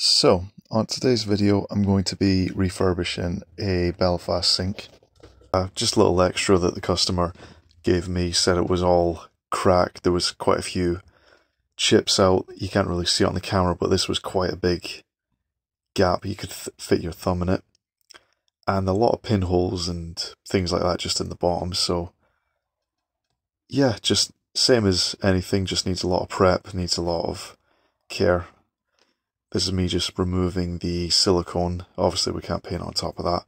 So, on today's video, I'm going to be refurbishing a Belfast sink. Just a little extra that the customer gave me, said it was all cracked. There was quite a few chips out. You can't really see it on the camera, but this was quite a big gap. You could fit your thumb in it. And a lot of pinholes and things like that just in the bottom. So, yeah, just same as anything, just needs a lot of prep, needs a lot of care. This is me just removing the silicone. Obviously we can't paint on top of that.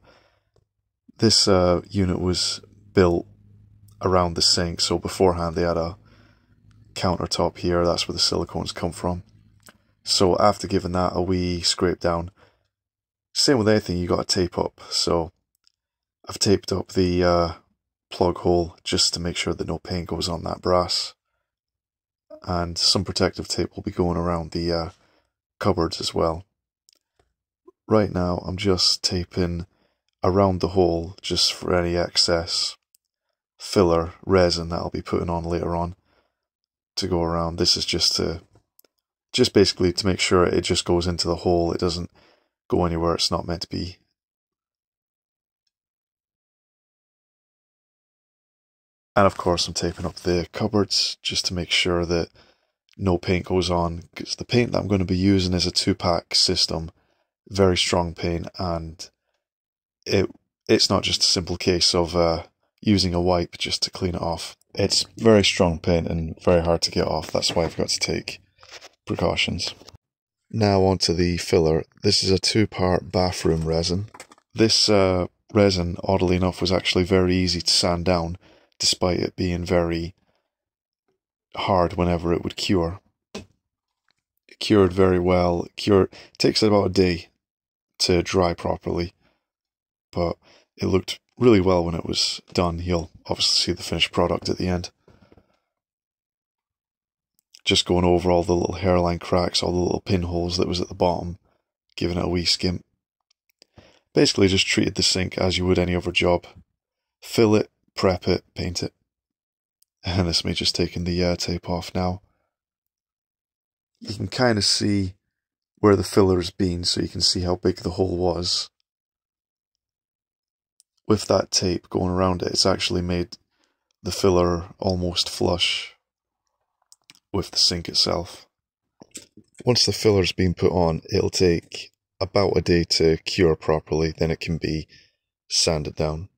This unit was built around the sink, so beforehand they had a countertop here. That's where the silicones come from. So after giving that a wee scrape down, same with anything, you got to tape up. So I've taped up the plug hole just to make sure that no paint goes on that brass. And some protective tape will be going around the cupboards as well. Right now I'm just taping around the hole just for any excess filler resin that I'll be putting on later on to go around. This is just basically to make sure it just goes into the hole, it doesn't go anywhere it's not meant to be. And of course I'm taping up the cupboards just to make sure that no paint goes on, because the paint that I'm going to be using is a 2-pack system, very strong paint, and it's not just a simple case of using a wipe just to clean it off. It's very strong paint and very hard to get off. That's why I've got to take precautions. Now onto the filler. This is a 2-part bathroom resin. This resin, oddly enough, was actually very easy to sand down, despite it being very hard whenever it would cure. It cured very well. It takes about a day to dry properly, but it looked really well when it was done. You'll obviously see the finished product at the end. Just going over all the little hairline cracks, all the little pinholes that was at the bottom, giving it a wee skimp. Basically just treated the sink as you would any other job. Fill it, prep it, paint it. And this is me just taking the tape off now. You can kind of see where the filler has been, so you can see how big the hole was. With that tape going around it, it's actually made the filler almost flush with the sink itself. Once the filler's been put on, it'll take about a day to cure properly, then it can be sanded down.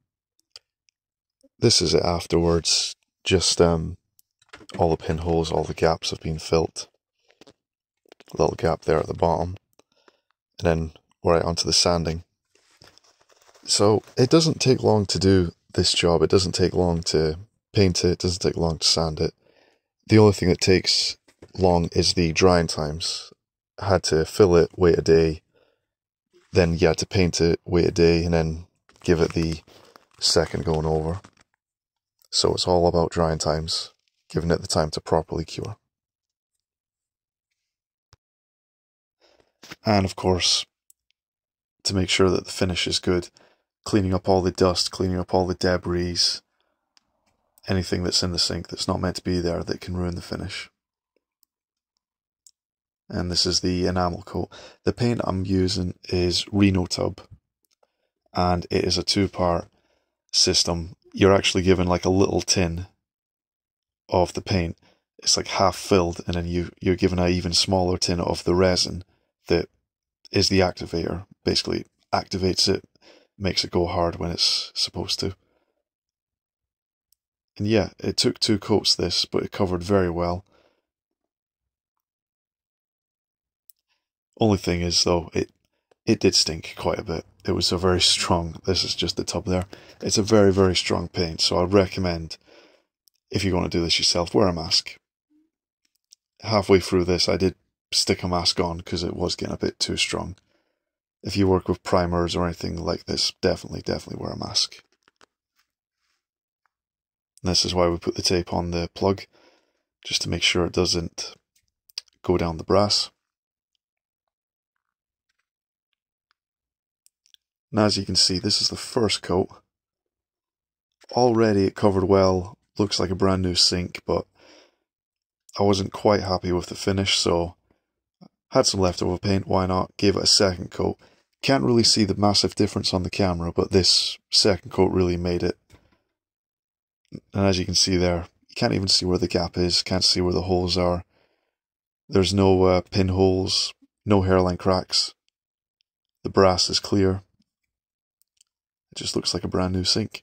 This is it afterwards, just all the pinholes, all the gaps have been filled. A little gap there at the bottom, and then right onto the sanding. So it doesn't take long to do this job, it doesn't take long to paint it doesn't take long to sand it. The only thing that takes long is the drying times. I had to fill it, wait a day, then you had to paint it, wait a day, and then give it the second going over. So it's all about drying times, giving it the time to properly cure. And of course, to make sure that the finish is good, cleaning up all the dust, cleaning up all the debris, anything that's in the sink that's not meant to be there that can ruin the finish. And this is the enamel coat. The paint I'm using is Reno-Tub, and it is a 2-part system. You're actually given like a little tin of the paint. It's like half filled, and then you're given an even smaller tin of the resin that is the activator. Basically activates it, makes it go hard when it's supposed to. And yeah, it took 2 coats this, but it covered very well. Only thing is though, it did stink quite a bit. It was a very strong, this is just the tub there, it's a very, very strong paint, so I recommend, if you're going to do this yourself, wear a mask. Halfway through this I did stick a mask on because it was getting a bit too strong. If you work with primers or anything like this, definitely wear a mask. And this is why we put the tape on the plug, just to make sure it doesn't go down the brass. And as you can see, this is the first coat. Already it covered well, looks like a brand new sink, but I wasn't quite happy with the finish, so Had some leftover paint, why not? Gave it a second coat. Can't really see the massive difference on the camera, but this second coat really made it. And as you can see there, you can't even see where the gap is, can't see where the holes are. There's no pinholes, no hairline cracks. The brass is clear. It just looks like a brand new sink.